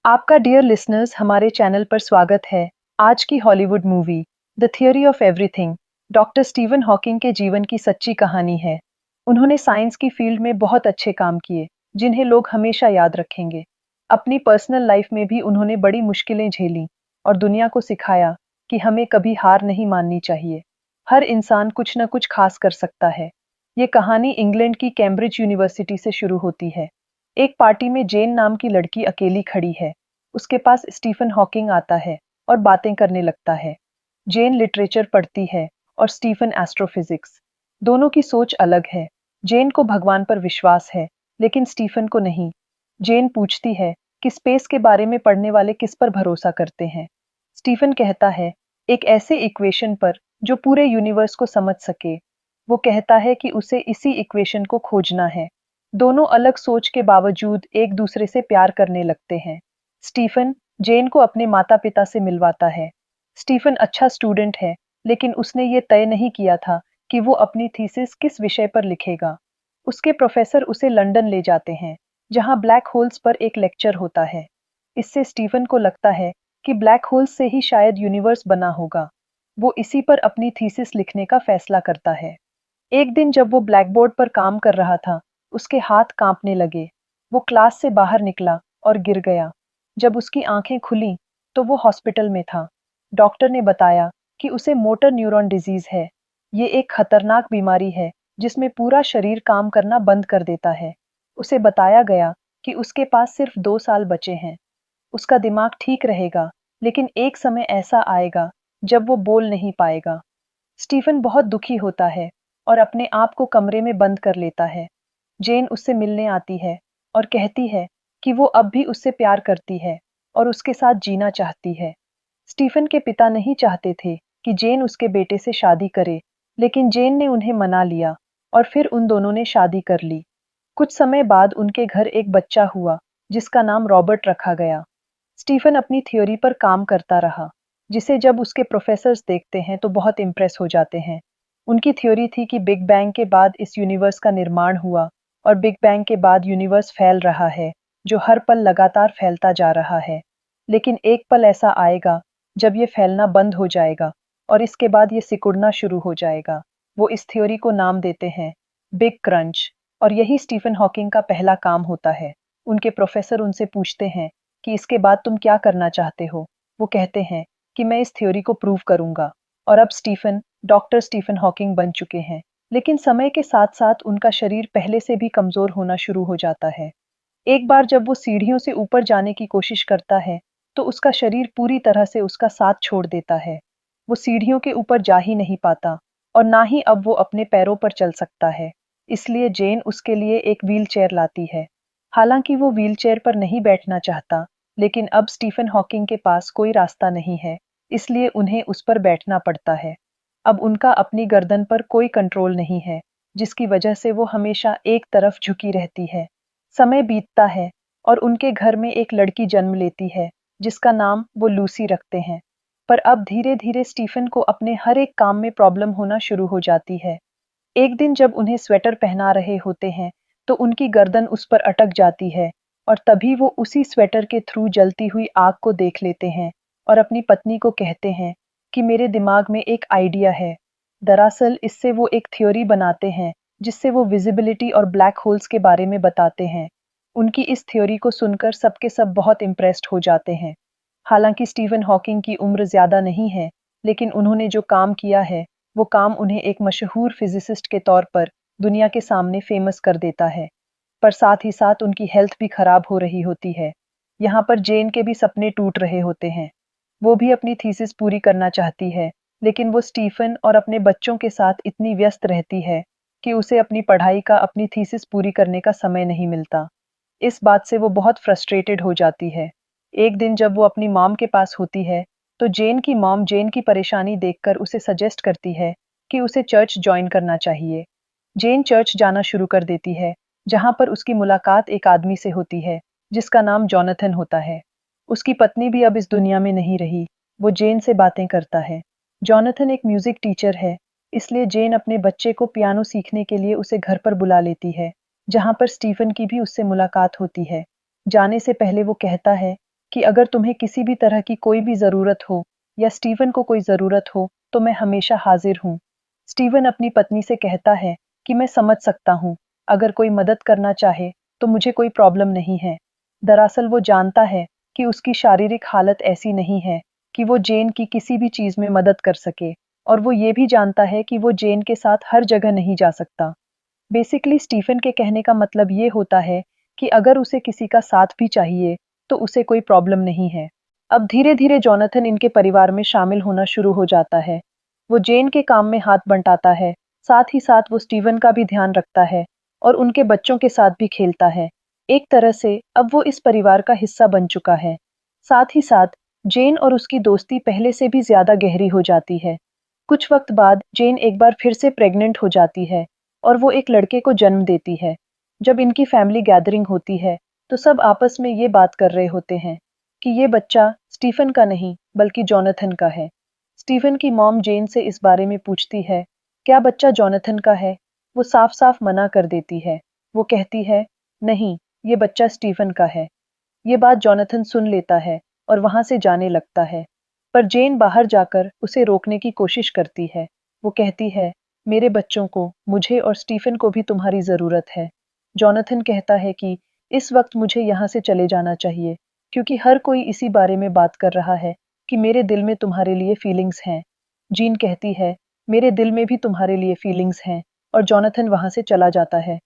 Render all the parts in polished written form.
आपका dear listeners हमारे channel पर स्वागत है। आज की Hollywood movie the theory of everything doctor Steven Hawking के जीवन की सच्ची कहानी है। उन्होंने साइंस की फील्ड में बहुत अच्छे काम किए, जिन्हें लोग हमेशा याद रखेंगे। अपनी पर्सनल लाइफ में भी उन्होंने बड़ी मुश्किलें झेली और दुनिया को सिखाया कि हमें कभी हार नहीं माननी चाहिए। हर इंसान कुछ न कुछ खास कर सकता है। ये कहानी इंग्लैंड की कैम्ब्रिज यूनिवर्सिटी से शुरू होती है। एक पार्टी में जेन नाम की लड़की अकेली खड़ी है। उसके पास स्टीफन हॉकिंग आता है और बातें करने लगता है। जेन लिटरेचर पढ़ती है और स्टीफन एस्ट्रोफिजिक्स। दोनों की सोच अलग है। जेन को भगवान पर विश्वास है, लेकिन स्टीफन को नहीं। जेन पूछती है कि स्पेस के बारे में पढ़ने वाले किस पर भरोसा करते हैं। स्टीफन कहता है, एक ऐसे इक्वेशन पर जो पूरे यूनिवर्स को समझ सके। वो कहता है कि उसे इसी इक्वेशन को खोजना है। दोनों अलग सोच के बावजूद एक दूसरे से प्यार करने लगते हैं। स्टीफन जेन को अपने माता-पिता से मिलवाता है। स्टीफन अच्छा स्टूडेंट है, लेकिन उसने ये तय नहीं किया था कि वो अपनी थीसिस किस विषय पर लिखेगा। उसके प्रोफेसर उसे लंदन ले जाते हैं, जहां ब्लैक होल्स पर एक लेक्चर होता है। इससे स्टीफन को लगता है कि ब्लैक होल्स से ही शायद यूनिवर्स बना होगा। वो इसी पर अपनी थीसिस लिखने का फैसला करता है। एक दिन जब वो ब्लैकबोर्ड पर काम कर रहा था, उसके हाथ कांपने लगे। वो क्लास से बाहर निकला और गिर गया। जब उसकी आंखें खुलीं, तो वो हॉस्पिटल में था। डॉक्टर ने बताया कि उसे मोटर न्यूरॉन डिजीज है। ये एक खतरनाक बीमारी है जिसमें पूरा शरीर काम करना बंद कर देता है। उसे बताया गया कि उसके पास सिर्फ 2 साल बचे हैं। उसका दिमाग ठीक रहेगा, लेकिन एक समय ऐसा आएगा जब वो बोल नहीं पाएगा। स्टीफन बहुत दुखी होता है और अपने आप को कमरे में बंद कर लेता है। जेन उससे मिलने आती है और कहती है कि वो अब भी उससे प्यार करती है और उसके साथ जीना चाहती है। स्टीफन के पिता नहीं चाहते थे कि जेन उसके बेटे से शादी करे, लेकिन जेन ने उन्हें मना लिया और फिर उन दोनों ने शादी कर ली। कुछ समय बाद उनके घर एक बच्चा हुआ, जिसका नाम रॉबर्ट रखा गया। स्टीफन अपनी थ्योरी पर काम करता रहा, जिसे जब उसके प्रोफेसर्स देखते हैं तो बहुत इम्प्रेस हो जाते हैं। उनकी थ्योरी थी कि बिग बैंग के बाद इस यूनिवर्स का निर्माण हुआ और बिग बैंग के बाद यूनिवर्स फैल रहा है, जो हर पल लगातार फैलता जा रहा है। लेकिन एक पल ऐसा आएगा जब ये फैलना बंद हो जाएगा और इसके बाद ये सिकुड़ना शुरू हो जाएगा। वो इस थ्योरी को नाम देते हैं बिग क्रंच, और यही स्टीफन हॉकिंग का पहला काम होता है। उनके प्रोफेसर उनसे पूछते हैं कि इसके बाद तुम क्या करना चाहते हो। वो कहते हैं कि मैं इस थ्योरी को प्रूव करूंगा। और अब स्टीफन डॉक्टर स्टीफन हॉकिंग बन चुके हैं, लेकिन समय के साथ साथ उनका शरीर पहले से भी कमजोर होना शुरू हो जाता है। एक बार जब वो सीढ़ियों से ऊपर जाने की कोशिश करता है, तो उसका शरीर पूरी तरह से उसका साथ छोड़ देता है। वो सीढ़ियों के ऊपर जा ही नहीं पाता और ना ही अब वो अपने पैरों पर चल सकता है। इसलिए जेन उसके लिए एक व्हील चेयर लाती है। हालांकि वो व्हीलचेयर पर नहीं बैठना चाहता, लेकिन अब स्टीफन हॉकिंग के पास कोई रास्ता नहीं है, इसलिए उन्हें उस पर बैठना पड़ता है। अब उनका अपनी गर्दन पर कोई कंट्रोल नहीं है, जिसकी वजह से वो हमेशा एक तरफ झुकी रहती है। समय बीतता है और उनके घर में एक लड़की जन्म लेती है, जिसका नाम वो लूसी रखते हैं। पर अब धीरे धीरे स्टीफन को अपने हर एक काम में प्रॉब्लम होना शुरू हो जाती है। एक दिन जब उन्हें स्वेटर पहना रहे होते हैं, तो उनकी गर्दन उस पर अटक जाती है और तभी वो उसी स्वेटर के थ्रू जलती हुई आग को देख लेते हैं और अपनी पत्नी को कहते हैं कि मेरे दिमाग में एक आइडिया है। दरअसल इससे वो एक थ्योरी बनाते हैं, जिससे वो विजिबिलिटी और ब्लैक होल्स के बारे में बताते हैं। उनकी इस थ्योरी को सुनकर सबके सब बहुत इम्प्रेस्ड हो जाते हैं। हालांकि स्टीफन हॉकिंग की उम्र ज्यादा नहीं है, लेकिन उन्होंने जो काम किया है, वो काम उन्हें एक मशहूर फिजिसिस्ट के तौर पर दुनिया के सामने फेमस कर देता है। पर साथ ही साथ उनकी हेल्थ भी खराब हो रही होती है। यहाँ पर जेन के भी सपने टूट रहे होते हैं। वो भी अपनी थीसिस पूरी करना चाहती है, लेकिन वो स्टीफन और अपने बच्चों के साथ इतनी व्यस्त रहती है कि उसे अपनी पढ़ाई का अपनी थीसिस पूरी करने का समय नहीं मिलता। इस बात से वो बहुत फ्रस्ट्रेटेड हो जाती है। एक दिन जब वो अपनी मॉम के पास होती है, तो जेन की मॉम जेन की परेशानी देखकर उसे सजेस्ट करती है कि उसे चर्च ज्वाइन करना चाहिए। जेन चर्च जाना शुरू कर देती है, जहां पर उसकी मुलाकात एक आदमी से होती है, जिसका नाम जॉनथन होता है। उसकी पत्नी भी अब इस दुनिया में नहीं रही। वो जेन से बातें करता है। जॉनथन एक म्यूजिक टीचर है, इसलिए जेन अपने बच्चे को पियानो सीखने के लिए उसे घर पर बुला लेती है, जहां पर स्टीफन की भी उससे मुलाकात होती है। जाने से पहले वो कहता है कि अगर तुम्हें किसी भी तरह की कोई भी ज़रूरत हो या स्टीवन को कोई ज़रूरत हो तो मैं हमेशा हाजिर हूँ। स्टीवन अपनी पत्नी से कहता है कि मैं समझ सकता हूँ, अगर कोई मदद करना चाहे तो मुझे कोई प्रॉब्लम नहीं है। दरअसल वो जानता है कि उसकी शारीरिक हालत ऐसी नहीं है कि वो जेन की किसी भी चीज़ में मदद कर सके, और वो ये भी जानता है कि वो जेन के साथ हर जगह नहीं जा सकता। बेसिकली स्टीफन के कहने का मतलब ये होता है कि अगर उसे किसी का साथ भी चाहिए तो उसे कोई प्रॉब्लम नहीं है। अब धीरे धीरे जॉनथन इनके परिवार में शामिल होना शुरू हो जाता है। वो जेन के काम में हाथ बंटाता है, साथ ही साथ वो स्टीवन का भी ध्यान रखता है और उनके बच्चों के साथ भी खेलता है। एक तरह से अब वो इस परिवार का हिस्सा बन चुका है। साथ ही साथ जेन और उसकी दोस्ती पहले से भी ज्यादा गहरी हो जाती है। कुछ वक्त बाद जेन एक बार फिर से प्रेग्नेंट हो जाती है और वो एक लड़के को जन्म देती है। जब इनकी फैमिली गैदरिंग होती है तो सब आपस में ये बात कर रहे होते हैं कि ये बच्चा स्टीफन का नहीं बल्कि जॉनथन का है। स्टीफन की मॉम जेन से इस बारे में पूछती है, क्या बच्चा जॉनथन का है? वो साफ साफ मना कर देती है। वो कहती है, नहीं, ये बच्चा स्टीफन का है। ये बात जॉनथन सुन लेता है और वहां से जाने लगता है। पर जेन बाहर जाकर उसे रोकने की कोशिश करती है। वो कहती है, मेरे बच्चों को, मुझे और स्टीफन को भी तुम्हारी जरूरत है। जॉनथन कहता है कि इस वक्त मुझे यहाँ से चले जाना चाहिए, क्योंकि हर कोई इसी बारे में बात कर रहा है कि मेरे दिल में तुम्हारे लिए फीलिंग्स हैं। जीन कहती है, मेरे दिल में भी तुम्हारे लिए फीलिंग्स हैं, और जॉनथन वहां से चला जाता है।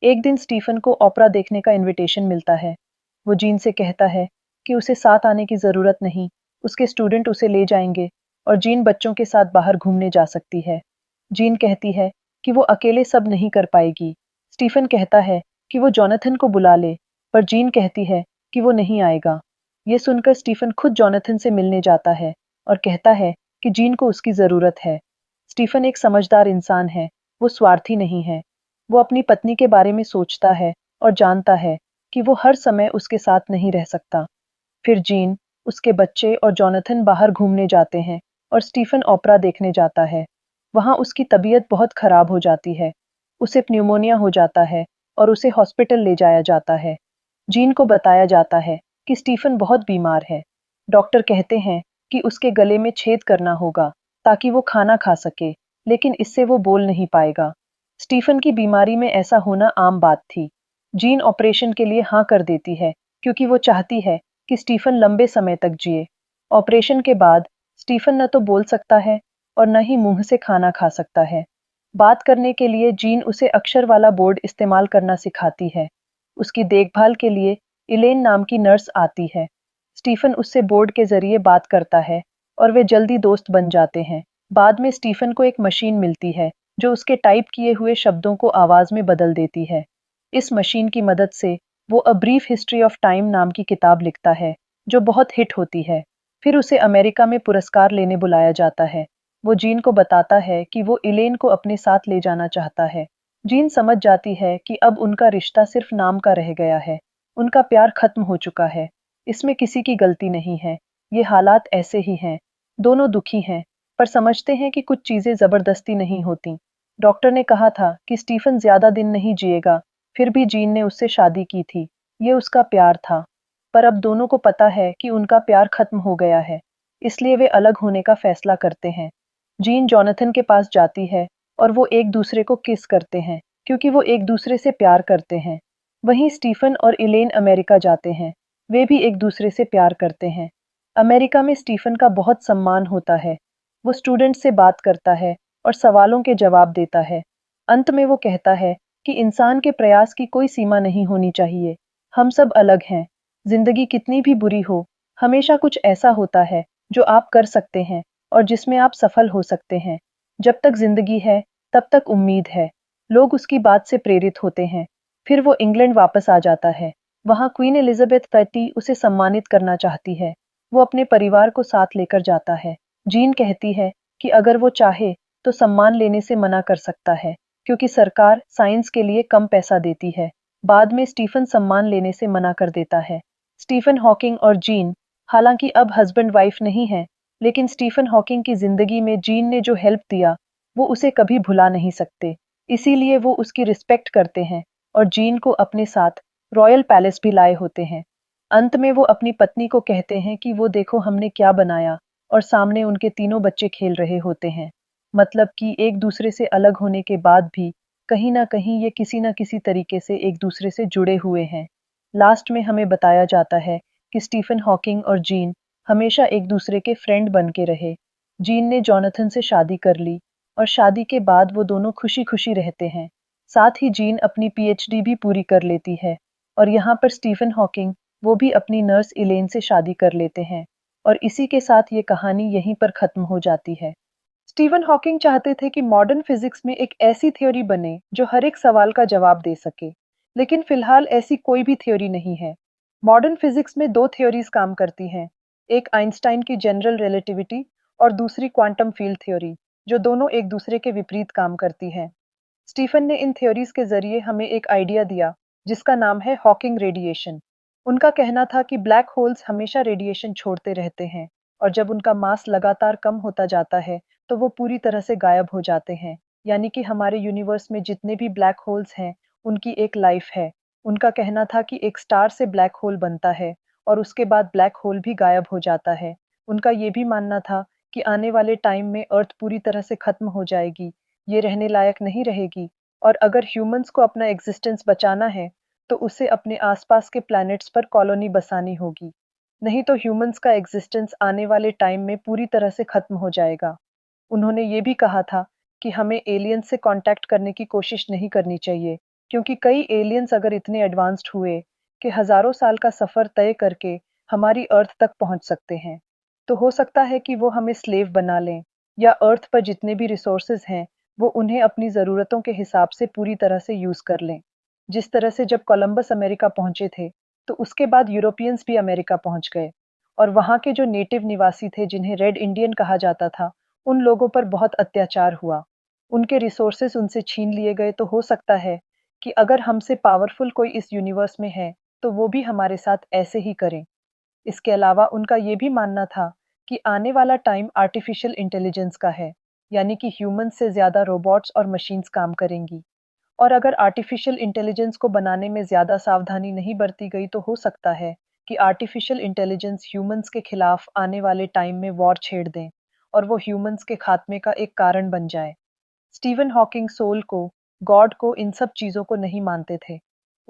एक दिन स्टीफन को ओपेरा देखने का इनविटेशन मिलता है। वो जीन से कहता है कि उसे साथ आने की जरूरत नहीं, उसके स्टूडेंट उसे ले जाएंगे और जीन बच्चों के साथ बाहर घूमने जा सकती है। जीन कहती है कि वो अकेले सब नहीं कर पाएगी। स्टीफन कहता है कि वो जॉनथन को बुला ले, पर जीन कहती है कि वो नहीं आएगा। ये सुनकर स्टीफन खुद जॉनथन से मिलने जाता है और कहता है कि जीन को उसकी जरूरत है। स्टीफन एक समझदार इंसान है, वो स्वार्थी नहीं है। वो अपनी पत्नी के बारे में सोचता है और जानता है कि वो हर समय उसके साथ नहीं रह सकता। फिर जीन, उसके बच्चे और जॉनथन बाहर घूमने जाते हैं और स्टीफन ओपेरा देखने जाता है। वहां उसकी तबीयत बहुत खराब हो जाती है। उसे प्न्यूमोनिया हो जाता है और उसे हॉस्पिटल ले जाया जाता है। जीन को बताया जाता है कि स्टीफन बहुत बीमार है। डॉक्टर कहते हैं कि उसके गले में छेद करना होगा ताकि वो खाना खा सके, लेकिन इससे वो बोल नहीं पाएगा। स्टीफन की बीमारी में ऐसा होना आम बात थी। जीन ऑपरेशन के लिए हाँ कर देती है क्योंकि वो चाहती है कि स्टीफन लंबे समय तक जिए। ऑपरेशन के बाद स्टीफन न तो बोल सकता है और न ही मुंह से खाना खा सकता है। बात करने के लिए जीन उसे अक्षर वाला बोर्ड इस्तेमाल करना सिखाती है। उसकी देखभाल के लिए इलेन नाम की नर्स आती है। स्टीफन उससे बोर्ड के जरिए बात करता है और वे जल्दी दोस्त बन जाते हैं। बाद में स्टीफन को एक मशीन मिलती है जो उसके टाइप किए हुए शब्दों को आवाज में बदल देती है। इस मशीन की मदद से वो a brief history of time नाम की किताब लिखता है जो बहुत हिट होती है। फिर उसे अमेरिका में पुरस्कार लेने बुलाया जाता है। वो जीन को बताता है कि वो इलेन को अपने साथ ले जाना चाहता है। जीन समझ जाती है कि अब उनका रिश्ता सिर्फ नाम का रह गया है। उनका प्यार खत्म हो चुका है। इसमें किसी की गलती नहीं है। ये हालात ऐसे ही हैं। दोनों दुखी हैं, पर समझते हैं कि कुछ चीजें जबरदस्ती नहीं होती। डॉक्टर ने कहा था कि स्टीफन ज्यादा दिन नहीं जिएगा, फिर भी जीन ने उससे शादी की थी। ये उसका प्यार था। पर अब दोनों को पता है कि उनका प्यार खत्म हो गया है, इसलिए वे अलग होने का फैसला करते हैं। जीन जॉनथन के पास जाती है और वो एक दूसरे को किस करते हैं क्योंकि वो एक दूसरे से प्यार करते हैं। वहीं स्टीफन और इलेन अमेरिका जाते हैं। वे भी एक दूसरे से प्यार करते हैं। अमेरिका में स्टीफन का बहुत सम्मान होता है। वो स्टूडेंट से बात करता है और सवालों के जवाब देता है। अंत में वो कहता है कि इंसान के प्रयास की कोई सीमा नहीं होनी चाहिए। हम सब अलग हैं। जिंदगी कितनी भी बुरी हो, हमेशा कुछ ऐसा होता है जो आप कर सकते हैं और जिसमें आप सफल हो सकते हैं। जब तक जिंदगी है, तब तक उम्मीद है। लोग उसकी बात से प्रेरित होते हैं। फिर वो इंग्लैंड वापस आ जाता है। वहां क्वीन एलिजाबेथ III उसे सम्मानित करना चाहती है। वो अपने परिवार को साथ लेकर जाता है। जीन कहती है कि अगर वो चाहे तो सम्मान लेने से मना कर सकता है, क्योंकि सरकार साइंस के लिए कम पैसा देती है। बाद में स्टीफन सम्मान लेने से मना कर देता है। स्टीफन हॉकिंग और जीन, हालांकि अब हस्बैंड वाइफ नहीं है, लेकिन स्टीफन हॉकिंग की जिंदगी में जीन ने जो हेल्प दिया, वो उसे कभी भुला नहीं सकते। इसीलिए वो उसकी रिस्पेक्ट करते हैं और जीन को अपने साथ रॉयल पैलेस भी लाए होते हैं। अंत में वो अपनी पत्नी को कहते हैं कि वो देखो हमने क्या बनाया, और सामने उनके तीनों बच्चे खेल रहे होते हैं। मतलब कि एक दूसरे से अलग होने के बाद भी कहीं ना कहीं ये किसी ना किसी तरीके से एक दूसरे से जुड़े हुए हैं। लास्ट में हमें बताया जाता है कि स्टीफन हॉकिंग और जीन हमेशा एक दूसरे के फ्रेंड बन के रहे। जीन ने जॉनथन से शादी कर ली और शादी के बाद वो दोनों खुशी खुशी रहते हैं। साथ ही जीन अपनी पीएचडी भी पूरी कर लेती है। और यहाँ पर स्टीफन हॉकिंग वो भी अपनी नर्स इलेन से शादी कर लेते हैं। और इसी के साथ ये कहानी यहीं पर खत्म हो जाती है। स्टीफन हॉकिंग चाहते थे कि मॉडर्न फिजिक्स में एक ऐसी थ्योरी बने जो हर एक सवाल का जवाब दे सके, लेकिन फिलहाल ऐसी कोई भी थ्योरी नहीं है। मॉडर्न फिजिक्स में दो थ्योरीज काम करती हैं, एक आइंस्टाइन की जनरल रिलेटिविटी और दूसरी क्वांटम फील्ड थ्योरी, जो दोनों एक दूसरे के विपरीत काम करती हैं। स्टीफन ने इन थ्योरीज के जरिए हमें एक आइडिया दिया जिसका नाम है हॉकिंग रेडिएशन। उनका कहना था कि ब्लैक होल्स हमेशा रेडिएशन छोड़ते रहते हैं, और जब उनका मास लगातार कम होता जाता है तो वो पूरी तरह से गायब हो जाते हैं। यानी कि हमारे यूनिवर्स में जितने भी ब्लैक होल्स हैं उनकी एक लाइफ है। उनका कहना था कि एक स्टार से ब्लैक होल बनता है और उसके बाद ब्लैक होल भी गायब हो जाता है। उनका ये भी मानना था कि आने वाले टाइम में अर्थ पूरी तरह से खत्म हो जाएगी, ये रहने लायक नहीं रहेगी। और अगर ह्यूमंस को अपना एग्जिस्टेंस बचाना है तो उसे अपने आसपास के प्लैनेट्स पर कॉलोनी बसानी होगी, नहीं तो ह्यूमंस का एग्जिस्टेंस आने वाले टाइम में पूरी तरह से खत्म हो जाएगा। उन्होंने ये भी कहा था कि हमें एलियंस से कांटेक्ट करने की कोशिश नहीं करनी चाहिए, क्योंकि कई एलियंस अगर इतने एडवांस्ड हुए कि हजारों साल का सफर तय करके हमारी अर्थ तक पहुंच सकते हैं, तो हो सकता है कि वो हमें स्लेव बना लें, या अर्थ पर जितने भी रिसोर्सेज हैं वो उन्हें अपनी ज़रूरतों के हिसाब से पूरी तरह से यूज़ कर लें। जिस तरह से जब कोलंबस अमेरिका पहुंचे थे, तो उसके बाद यूरोपियंस भी अमेरिका पहुंच गए, और वहां के जो नेटिव निवासी थे जिन्हें रेड इंडियन कहा जाता था, उन लोगों पर बहुत अत्याचार हुआ। उनके रिसोर्सेस उनसे छीन लिए गए। तो हो सकता है कि अगर हमसे पावरफुल कोई इस यूनिवर्स में है तो वो भी हमारे साथ ऐसे ही करें। इसके अलावा उनका ये भी मानना था कि आने वाला टाइम आर्टिफिशियल इंटेलिजेंस का है, यानी कि ह्यूमंस से ज़्यादा रोबोट्स और मशीन्स काम करेंगी। और अगर आर्टिफिशियल इंटेलिजेंस को बनाने में ज़्यादा सावधानी नहीं बरती गई तो हो सकता है कि आर्टिफिशियल इंटेलिजेंस ह्यूमंस के खिलाफ आने वाले टाइम में वॉर छेड़ दें, और वो ह्यूमंस के खात्मे का एक कारण बन जाए। स्टीवन हॉकिंग सोल को, गॉड को, इन सब चीज़ों को नहीं मानते थे।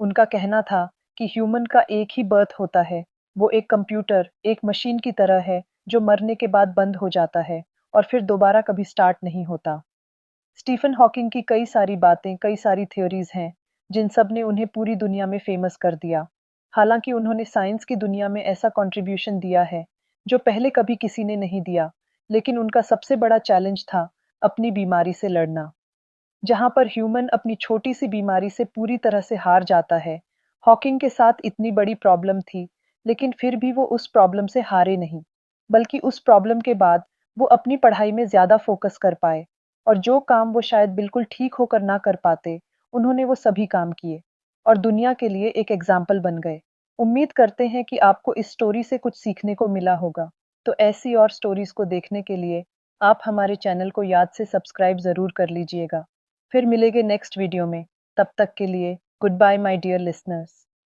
उनका कहना था कि ह्यूमन का एक ही बर्थ होता है, वो एक कंप्यूटर, एक मशीन की तरह है जो मरने के बाद बंद हो जाता है और फिर दोबारा कभी स्टार्ट नहीं होता। स्टीफन हॉकिंग की कई सारी बातें, कई सारी थ्योरीज हैं, जिन सब ने उन्हें पूरी दुनिया में फेमस कर दिया। हालांकि उन्होंने साइंस की दुनिया में ऐसा कंट्रीब्यूशन दिया है जो पहले कभी किसी ने नहीं दिया, लेकिन उनका सबसे बड़ा चैलेंज था अपनी बीमारी से लड़ना। जहां पर ह्यूमन अपनी छोटी सी बीमारी से पूरी तरह से हार जाता है, हॉकिंग के साथ इतनी बड़ी प्रॉब्लम थी, लेकिन फिर भी वो उस प्रॉब्लम से हारे नहीं, बल्कि उस प्रॉब्लम के बाद वो अपनी पढ़ाई में ज्यादा फोकस कर पाए, और जो काम वो शायद बिल्कुल ठीक होकर ना कर पाते, उन्होंने वो सभी काम किए और दुनिया के लिए एक एग्जाम्पल बन गए। उम्मीद करते हैं कि आपको इस स्टोरी से कुछ सीखने को मिला होगा। तो ऐसी और स्टोरीज को देखने के लिए आप हमारे चैनल को याद से सब्सक्राइब जरूर कर लीजिएगा। फिर मिलेंगे नेक्स्ट वीडियो में। तब तक के लिए good bye my dear listeners.